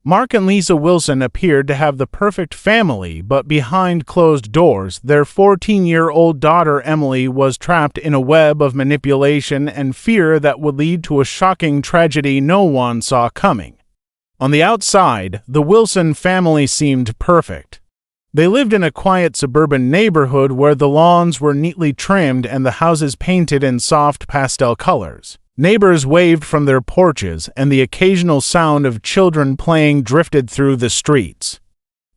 Mark and Lisa Wilson appeared to have the perfect family, but behind closed doors, their 14-year-old daughter Emily was trapped in a web of manipulation and fear that would lead to a shocking tragedy no one saw coming. On the outside, the Wilson family seemed perfect. They lived in a quiet suburban neighborhood where the lawns were neatly trimmed and the houses painted in soft pastel colors. Neighbors waved from their porches, and the occasional sound of children playing drifted through the streets.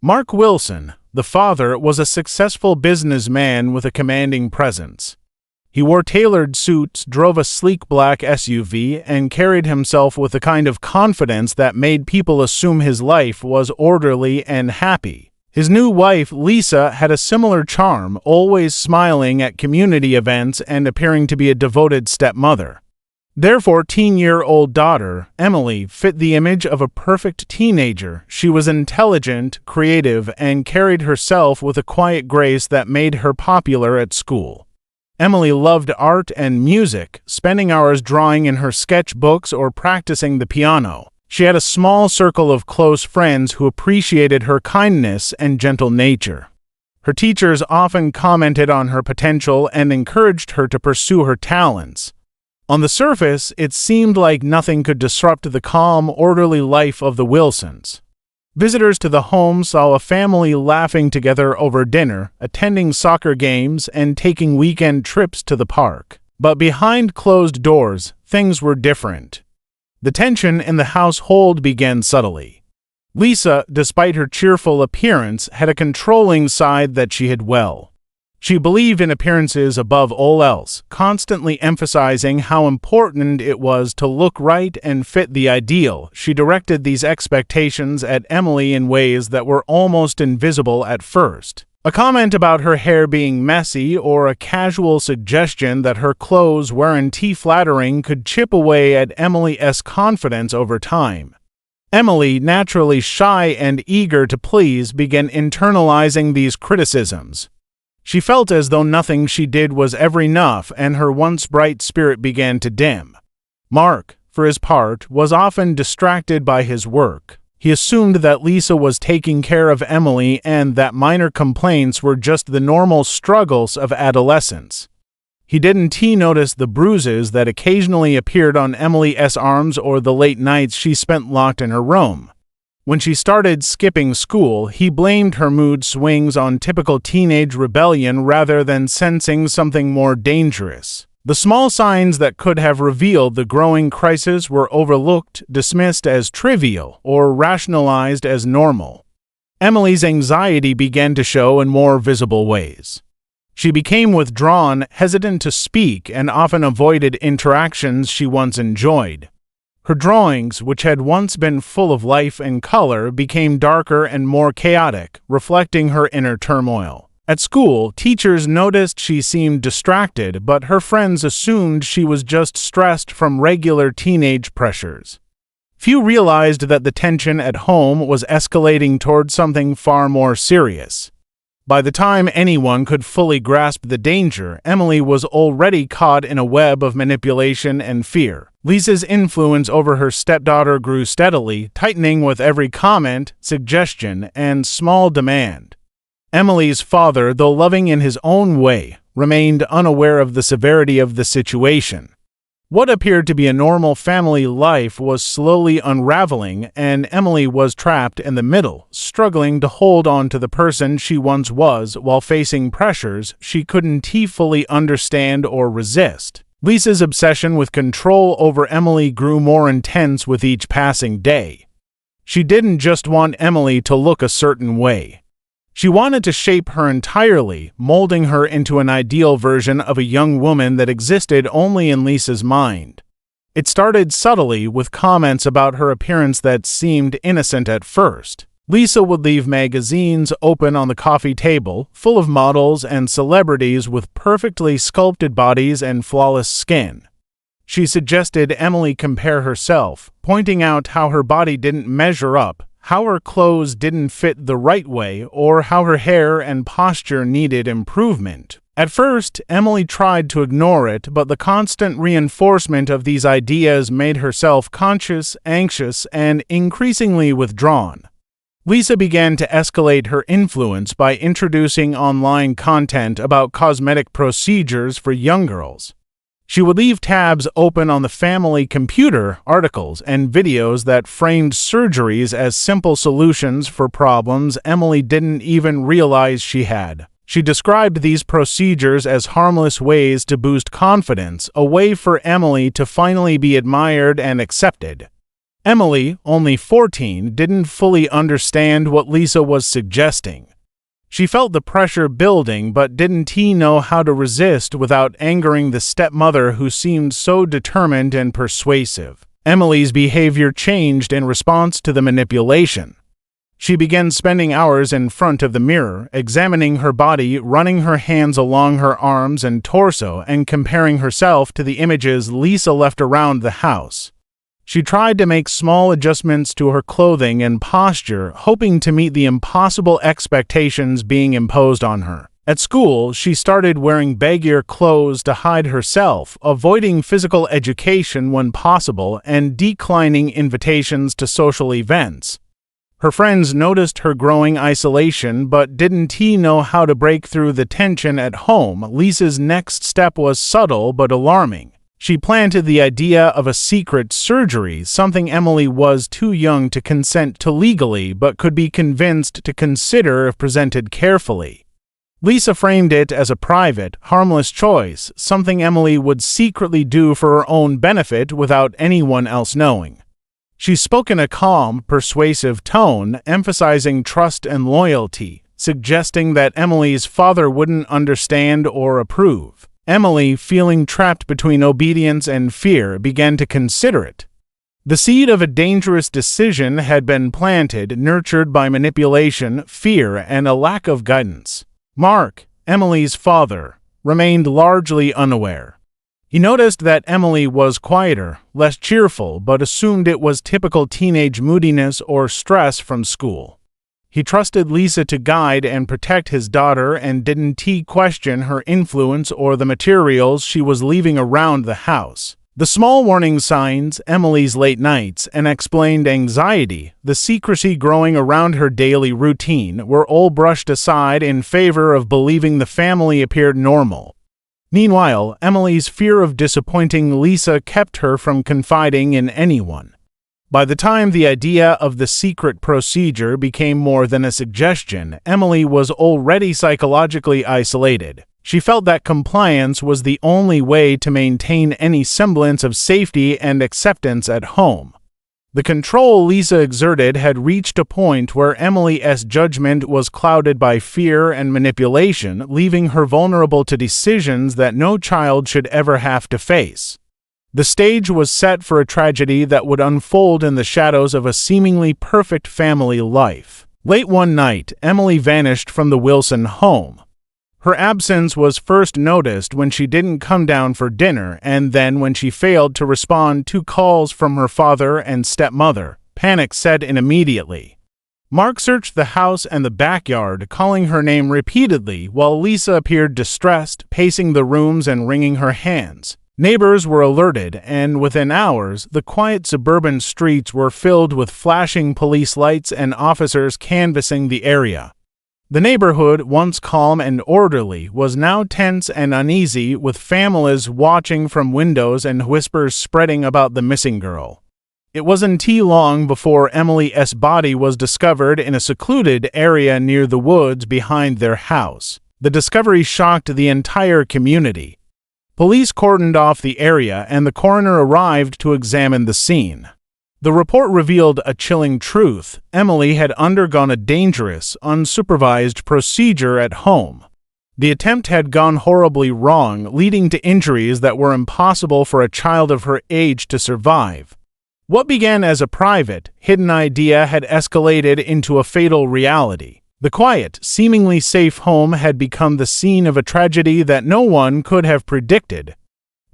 Mark Wilson, the father, was a successful businessman with a commanding presence. He wore tailored suits, drove a sleek black SUV, and carried himself with a kind of confidence that made people assume his life was orderly and happy. His new wife, Lisa, had a similar charm, always smiling at community events and appearing to be a devoted stepmother. Their 14-year-old daughter, Emily, fit the image of a perfect teenager. She was intelligent, creative, and carried herself with a quiet grace that made her popular at school. Emily loved art and music, spending hours drawing in her sketchbooks or practicing the piano. She had a small circle of close friends who appreciated her kindness and gentle nature. Her teachers often commented on her potential and encouraged her to pursue her talents. On the surface, it seemed like nothing could disrupt the calm, orderly life of the Wilsons. Visitors to the home saw a family laughing together over dinner, attending soccer games, and taking weekend trips to the park. But behind closed doors, things were different. The tension in the household began subtly. Lisa, despite her cheerful appearance, had a controlling side that she hid well. She believed in appearances above all else, constantly emphasizing how important it was to look right and fit the ideal. She directed these expectations at Emily in ways that were almost invisible at first. A comment about her hair being messy or a casual suggestion that her clothes weren't too flattering could chip away at Emily's confidence over time. Emily, naturally shy and eager to please, began internalizing these criticisms. She felt as though nothing she did was ever enough, and her once bright spirit began to dim. Mark, for his part, was often distracted by his work. He assumed that Lisa was taking care of Emily and that minor complaints were just the normal struggles of adolescence. He didn't notice the bruises that occasionally appeared on Emily's arms or the late nights she spent locked in her room. When she started skipping school, he blamed her mood swings on typical teenage rebellion rather than sensing something more dangerous. The small signs that could have revealed the growing crisis were overlooked, dismissed as trivial, or rationalized as normal. Emily's anxiety began to show in more visible ways. She became withdrawn, hesitant to speak, and often avoided interactions she once enjoyed. Her drawings, which had once been full of life and color, became darker and more chaotic, reflecting her inner turmoil. At school, teachers noticed she seemed distracted, but her friends assumed she was just stressed from regular teenage pressures. Few realized that the tension at home was escalating toward something far more serious. By the time anyone could fully grasp the danger, Emily was already caught in a web of manipulation and fear. Lisa's influence over her stepdaughter grew steadily, tightening with every comment, suggestion, and small demand. Emily's father, though loving in his own way, remained unaware of the severity of the situation. What appeared to be a normal family life was slowly unraveling, and Emily was trapped in the middle, struggling to hold on to the person she once was while facing pressures she couldn't fully understand or resist. Lisa's obsession with control over Emily grew more intense with each passing day. She didn't just want Emily to look a certain way. She wanted to shape her entirely, molding her into an ideal version of a young woman that existed only in Lisa's mind. It started subtly with comments about her appearance that seemed innocent at first. Lisa would leave magazines open on the coffee table, full of models and celebrities with perfectly sculpted bodies and flawless skin. She suggested Emily compare herself, pointing out how her body didn't measure up, how her clothes didn't fit the right way, or how her hair and posture needed improvement. At first, Emily tried to ignore it, but the constant reinforcement of these ideas made her self-conscious, anxious, and increasingly withdrawn. Lisa began to escalate her influence by introducing online content about cosmetic procedures for young girls. She would leave tabs open on the family computer, articles, and videos that framed surgeries as simple solutions for problems Emily didn't even realize she had. She described these procedures as harmless ways to boost confidence, a way for Emily to finally be admired and accepted. Emily, only 14, didn't fully understand what Lisa was suggesting. She felt the pressure building, but didn't know how to resist without angering the stepmother who seemed so determined and persuasive. Emily's behavior changed in response to the manipulation. She began spending hours in front of the mirror, examining her body, running her hands along her arms and torso, and comparing herself to the images Lisa left around the house. She tried to make small adjustments to her clothing and posture, hoping to meet the impossible expectations being imposed on her. At school, she started wearing baggier clothes to hide herself, avoiding physical education when possible, and declining invitations to social events. Her friends noticed her growing isolation but didn't know how to break through the tension at home. Lisa's next step was subtle but alarming. She planted the idea of a secret surgery, something Emily was too young to consent to legally but could be convinced to consider if presented carefully. Lisa framed it as a private, harmless choice, something Emily would secretly do for her own benefit without anyone else knowing. She spoke in a calm, persuasive tone, emphasizing trust and loyalty, suggesting that Emily's father wouldn't understand or approve. Emily, feeling trapped between obedience and fear, began to consider it. The seed of a dangerous decision had been planted, nurtured by manipulation, fear, and a lack of guidance. Mark, Emily's father, remained largely unaware. He noticed that Emily was quieter, less cheerful, but assumed it was typical teenage moodiness or stress from school. He trusted Lisa to guide and protect his daughter and didn't question her influence or the materials she was leaving around the house. The small warning signs, Emily's late nights, and explained anxiety, the secrecy growing around her daily routine, were all brushed aside in favor of believing the family appeared normal. Meanwhile, Emily's fear of disappointing Lisa kept her from confiding in anyone. By the time the idea of the secret procedure became more than a suggestion, Emily was already psychologically isolated. She felt that compliance was the only way to maintain any semblance of safety and acceptance at home. The control Lisa exerted had reached a point where Emily's judgment was clouded by fear and manipulation, leaving her vulnerable to decisions that no child should ever have to face. The stage was set for a tragedy that would unfold in the shadows of a seemingly perfect family life. Late one night, Emily vanished from the Wilson home. Her absence was first noticed when she didn't come down for dinner, and then when she failed to respond to calls from her father and stepmother. Panic set in immediately. Mark searched the house and the backyard, calling her name repeatedly, while Lisa appeared distressed, pacing the rooms and wringing her hands. Neighbors were alerted, and within hours, the quiet suburban streets were filled with flashing police lights and officers canvassing the area. The neighborhood, once calm and orderly, was now tense and uneasy, with families watching from windows and whispers spreading about the missing girl. It wasn't too long before Emily's body was discovered in a secluded area near the woods behind their house. The discovery shocked the entire community. Police cordoned off the area, and the coroner arrived to examine the scene. The report revealed a chilling truth. Emily had undergone a dangerous, unsupervised procedure at home. The attempt had gone horribly wrong, leading to injuries that were impossible for a child of her age to survive. What began as a private, hidden idea had escalated into a fatal reality. The quiet, seemingly safe home had become the scene of a tragedy that no one could have predicted.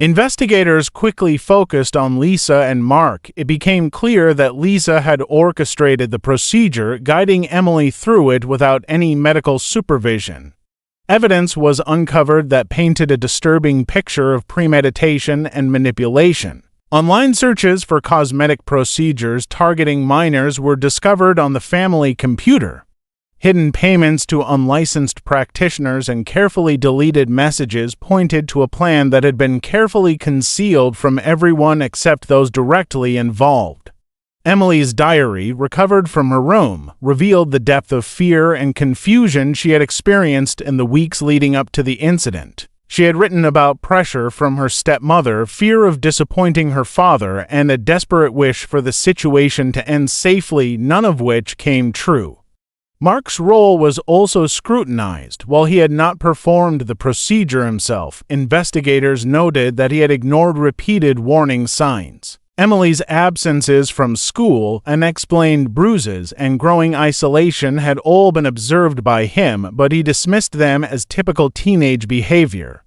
Investigators quickly focused on Lisa and Mark. It became clear that Lisa had orchestrated the procedure, guiding Emily through it without any medical supervision. Evidence was uncovered that painted a disturbing picture of premeditation and manipulation. Online searches for cosmetic procedures targeting minors were discovered on the family computer. Hidden payments to unlicensed practitioners and carefully deleted messages pointed to a plan that had been carefully concealed from everyone except those directly involved. Emily's diary, recovered from her room, revealed the depth of fear and confusion she had experienced in the weeks leading up to the incident. She had written about pressure from her stepmother, fear of disappointing her father, and a desperate wish for the situation to end safely, none of which came true. Mark's role was also scrutinized. While he had not performed the procedure himself, investigators noted that he had ignored repeated warning signs. Emily's absences from school, unexplained bruises, and growing isolation had all been observed by him, but he dismissed them as typical teenage behavior.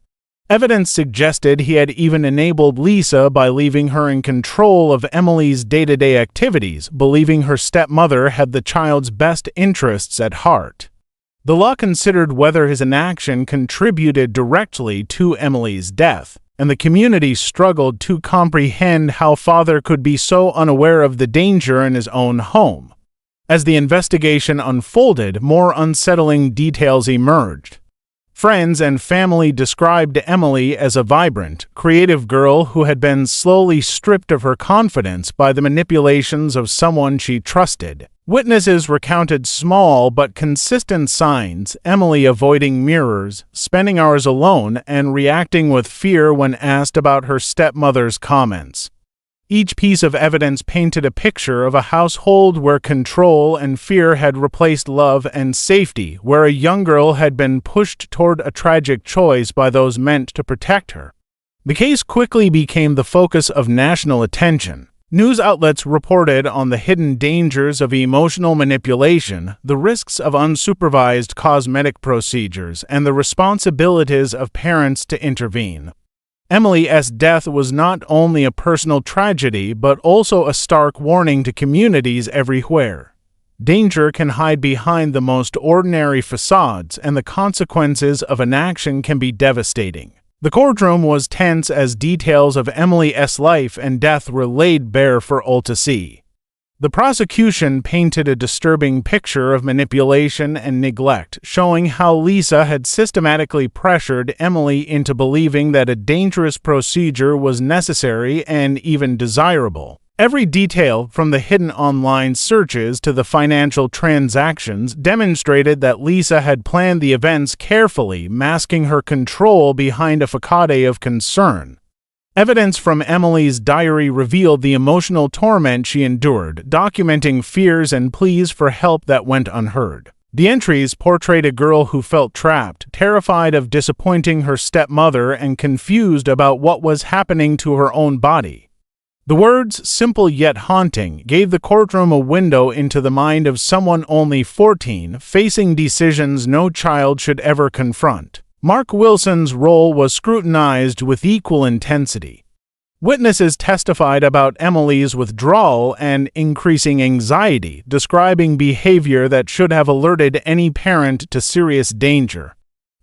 Evidence suggested he had even enabled Lisa by leaving her in control of Emily's day-to-day activities, believing her stepmother had the child's best interests at heart. The law considered whether his inaction contributed directly to Emily's death, and the community struggled to comprehend how father could be so unaware of the danger in his own home. As the investigation unfolded, more unsettling details emerged. Friends and family described Emily as a vibrant, creative girl who had been slowly stripped of her confidence by the manipulations of someone she trusted. Witnesses recounted small but consistent signs: Emily avoiding mirrors, spending hours alone, and reacting with fear when asked about her stepmother's comments. Each piece of evidence painted a picture of a household where control and fear had replaced love and safety, where a young girl had been pushed toward a tragic choice by those meant to protect her. The case quickly became the focus of national attention. News outlets reported on the hidden dangers of emotional manipulation, the risks of unsupervised cosmetic procedures, and the responsibilities of parents to intervene. Emily's death was not only a personal tragedy, but also a stark warning to communities everywhere. Danger can hide behind the most ordinary facades, and the consequences of inaction can be devastating. The courtroom was tense as details of Emily's life and death were laid bare for all to see. The prosecution painted a disturbing picture of manipulation and neglect, showing how Lisa had systematically pressured Emily into believing that a dangerous procedure was necessary and even desirable. Every detail, from the hidden online searches to the financial transactions, demonstrated that Lisa had planned the events carefully, masking her control behind a facade of concern. Evidence from Emily's diary revealed the emotional torment she endured, documenting fears and pleas for help that went unheard. The entries portrayed a girl who felt trapped, terrified of disappointing her stepmother, and confused about what was happening to her own body. The words, simple yet haunting, gave the courtroom a window into the mind of someone only 14, facing decisions no child should ever confront. Mark Wilson's role was scrutinized with equal intensity. Witnesses testified about Emily's withdrawal and increasing anxiety, describing behavior that should have alerted any parent to serious danger.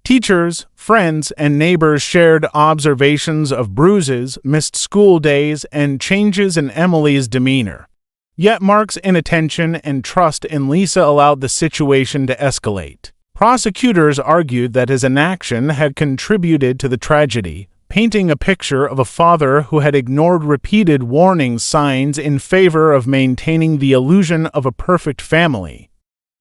Teachers, friends, and neighbors shared observations of bruises, missed school days, and changes in Emily's demeanor. Yet Mark's inattention and trust in Lisa allowed the situation to escalate. Prosecutors argued that his inaction had contributed to the tragedy, painting a picture of a father who had ignored repeated warning signs in favor of maintaining the illusion of a perfect family.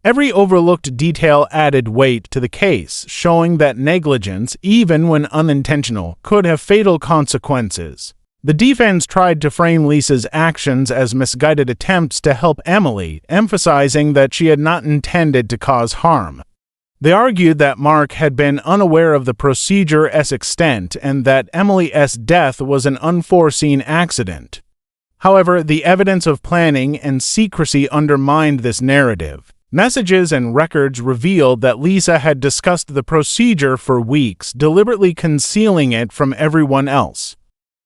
Every overlooked detail added weight to the case, showing that negligence, even when unintentional, could have fatal consequences. The defense tried to frame Lisa's actions as misguided attempts to help Emily, emphasizing that she had not intended to cause harm. They argued that Mark had been unaware of the procedure's extent and that Emily's death was an unforeseen accident. However, the evidence of planning and secrecy undermined this narrative. Messages and records revealed that Lisa had discussed the procedure for weeks, deliberately concealing it from everyone else.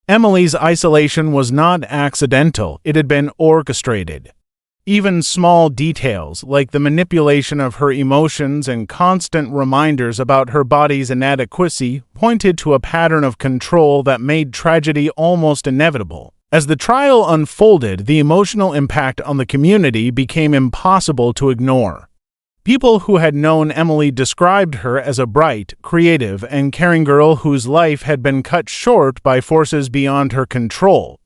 Emily's isolation was not accidental, it had been orchestrated. Even small details, like the manipulation of her emotions and constant reminders about her body's inadequacy, pointed to a pattern of control that made tragedy almost inevitable. As the trial unfolded, the emotional impact on the community became impossible to ignore. People who had known Emily described her as a bright, creative, and caring girl whose life had been cut short by forces beyond her control.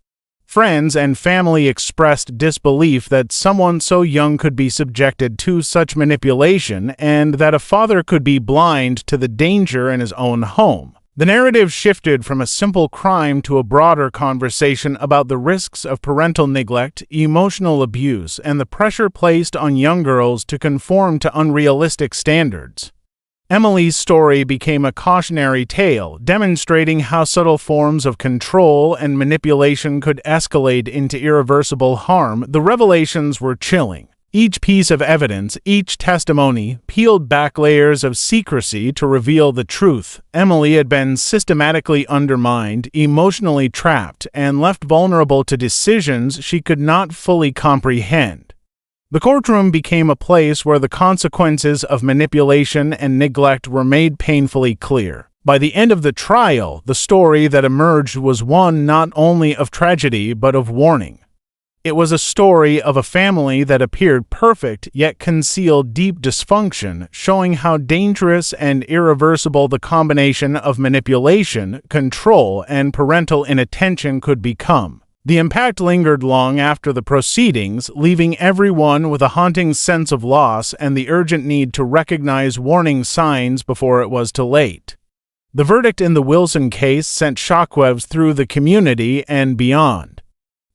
Friends and family expressed disbelief that someone so young could be subjected to such manipulation and that a father could be blind to the danger in his own home. The narrative shifted from a simple crime to a broader conversation about the risks of parental neglect, emotional abuse, and the pressure placed on young girls to conform to unrealistic standards. Emily's story became a cautionary tale, demonstrating how subtle forms of control and manipulation could escalate into irreversible harm. The revelations were chilling. Each piece of evidence, each testimony, peeled back layers of secrecy to reveal the truth. Emily had been systematically undermined, emotionally trapped, and left vulnerable to decisions she could not fully comprehend. The courtroom became a place where the consequences of manipulation and neglect were made painfully clear. By the end of the trial, the story that emerged was one not only of tragedy but of warning. It was a story of a family that appeared perfect yet concealed deep dysfunction, showing how dangerous and irreversible the combination of manipulation, control, and parental inattention could become. The impact lingered long after the proceedings, leaving everyone with a haunting sense of loss and the urgent need to recognize warning signs before it was too late. The verdict in the Wilson case sent shockwaves through the community and beyond.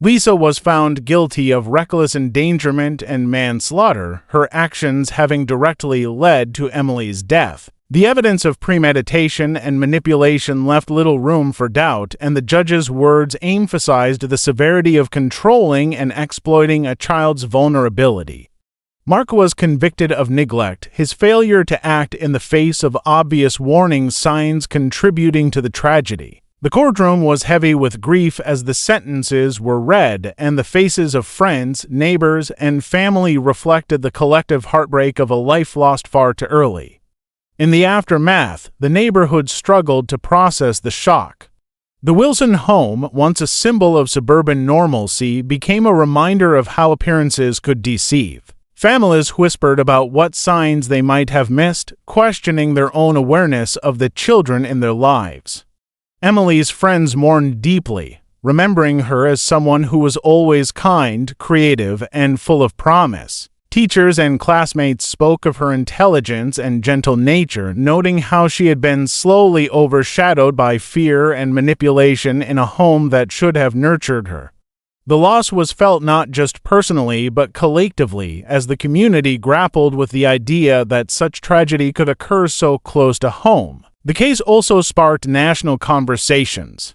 Lisa was found guilty of reckless endangerment and manslaughter, her actions having directly led to Emily's death. The evidence of premeditation and manipulation left little room for doubt, and the judge's words emphasized the severity of controlling and exploiting a child's vulnerability. Mark was convicted of neglect, his failure to act in the face of obvious warning signs contributing to the tragedy. The courtroom was heavy with grief as the sentences were read, and the faces of friends, neighbors, and family reflected the collective heartbreak of a life lost far too early. In the aftermath, the neighborhood struggled to process the shock. The Wilson home, once a symbol of suburban normalcy, became a reminder of how appearances could deceive. Families whispered about what signs they might have missed, questioning their own awareness of the children in their lives. Emily's friends mourned deeply, remembering her as someone who was always kind, creative, and full of promise. Teachers and classmates spoke of her intelligence and gentle nature, noting how she had been slowly overshadowed by fear and manipulation in a home that should have nurtured her. The loss was felt not just personally but collectively, as the community grappled with the idea that such tragedy could occur so close to home. The case also sparked national conversations.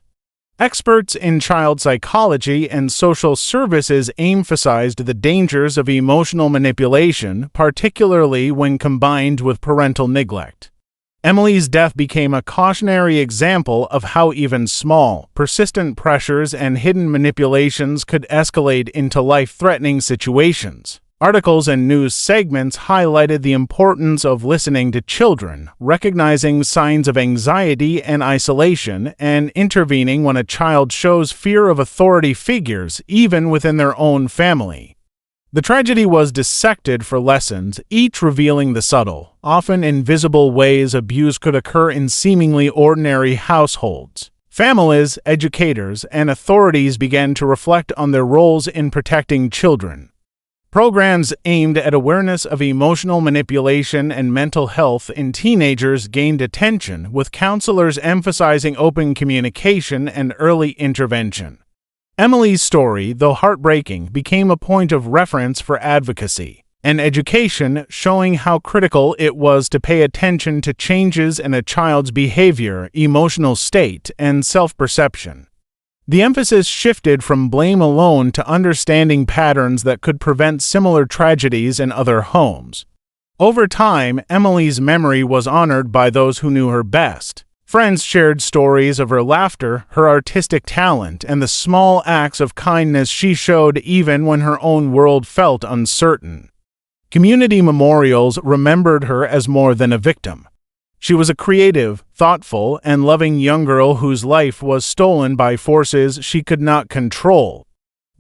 Experts in child psychology and social services emphasized the dangers of emotional manipulation, particularly when combined with parental neglect. Emily's death became a cautionary example of how even small, persistent pressures and hidden manipulations could escalate into life-threatening situations. Articles and news segments highlighted the importance of listening to children, recognizing signs of anxiety and isolation, and intervening when a child shows fear of authority figures, even within their own family. The tragedy was dissected for lessons, each revealing the subtle, often invisible ways abuse could occur in seemingly ordinary households. Families, educators, and authorities began to reflect on their roles in protecting children. Programs aimed at awareness of emotional manipulation and mental health in teenagers gained attention, with counselors emphasizing open communication and early intervention. Emily's story, though heartbreaking, became a point of reference for advocacy and education, showing how critical it was to pay attention to changes in a child's behavior, emotional state, and self-perception. The emphasis shifted from blame alone to understanding patterns that could prevent similar tragedies in other homes. Over time, Emily's memory was honored by those who knew her best. Friends shared stories of her laughter, her artistic talent, and the small acts of kindness she showed even when her own world felt uncertain. Community memorials remembered her as more than a victim. She was a creative, thoughtful, and loving young girl whose life was stolen by forces she could not control.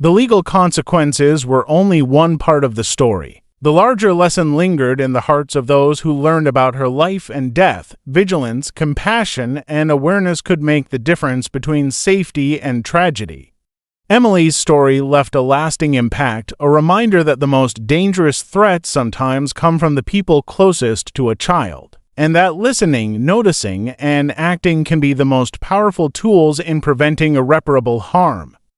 The legal consequences were only one part of the story. The larger lesson lingered in the hearts of those who learned about her life and death. Vigilance, compassion, and awareness could make the difference between safety and tragedy. Emily's story left a lasting impact, a reminder that the most dangerous threats sometimes come from the people closest to a child, and that listening, noticing, and acting can be the most powerful tools in preventing irreparable harm.